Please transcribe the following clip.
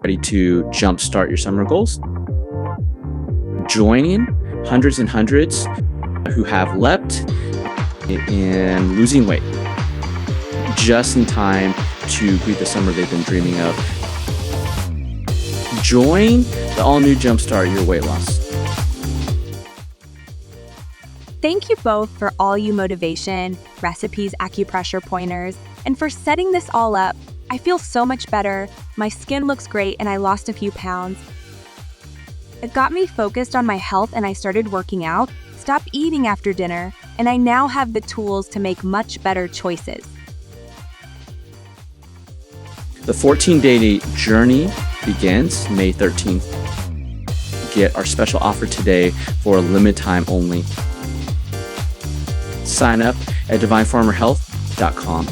ready to jumpstart your summer goals. Joining hundreds and hundreds who have leapt and losing weight just in time to greet the summer they've been dreaming of. Join the all-new Jumpstart Your Weight Loss. Thank you both for all you motivation, recipes, acupressure pointers, and for setting this all up. I feel so much better, my skin looks great, and I lost a few pounds. It got me focused on my health and I started working out, stopped eating after dinner, and I now have the tools to make much better choices. The 14-day journey begins May 13th. Get our special offer today for a limited time only. Sign up at divinefarmerhealth.com.